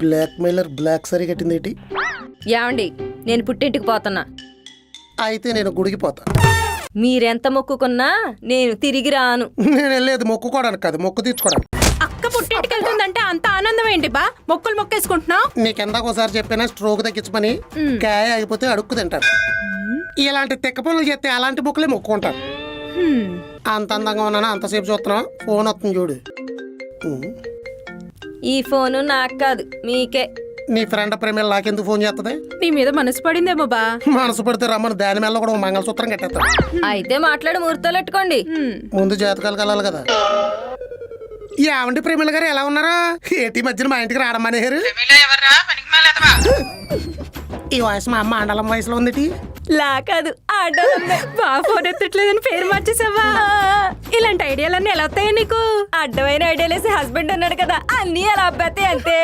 Black mailer black సరి కట్టింది ఏంటి? ఏమండి నేను పుట్టింటికి పోతున్నా. అయితే నేను గుడికి పోతా. మీరెంత మొక్కుకున్నా నేను తిరిగి రాను. నేను వెళ్ళేది మొక్కుకోవడానికి కాదు, మొక్కు తీర్చుకోవడానికి. అక్క పుట్టింటికి వెళ్తుందంటే అంత ఆనందం ఏంటి బా? మొక్కులు మొక్కేసుకుంటున్నావు. నీకెందాకోసారి చెప్పినా స్ట్రోక్ తగ్గించమని. కాయ ఆగిపోతే అడుక్కు తింటారు. ఇలాంటి తిక్క పనులు చేస్తే అలాంటి మొక్కులే మొక్కుంటారు. అంత అందంగా ఉన్నానా అంతసేపు చూస్తున్నావు? ఫోన్ వస్తుంది చూడు. ఈ ఫోను నాకు కాదు మీకే. నీ ఫ్రెండ్ ప్రేమలు నాకెందుకు ఫోన్ చేస్తుంది? నీ మీద మనసు పడిందేమో బా. మనసు పడితే రమ్మని దాని మీద కూడా మంగళసూత్రం కట్టేస్తాడు. అయితే మాట్లాడి ముహూర్తాలు పెట్టుకోండి. ముందు జాతకాలు కలాలి కదా. ఏమండి ప్రేమల గారు ఎలా ఉన్నారా? ఏటి మధ్యన మా ఇంటికి రావడం మానేరు. ఈ వయసు మా అమ్మ ఆండలం వయసులో ఉంది. లా కాదు బా ఫోన్ ఎత్తట్లేదని పేరు మార్చేసావా? ఇలాంటి ఐడియాలన్నీ ఎలా వస్తాయి నీకు? అడ్డమైన ఐడియాలేసి హస్బెండ్ ఉన్నాడు కదా, అన్నీ అలా అబ్బాతే అంతే.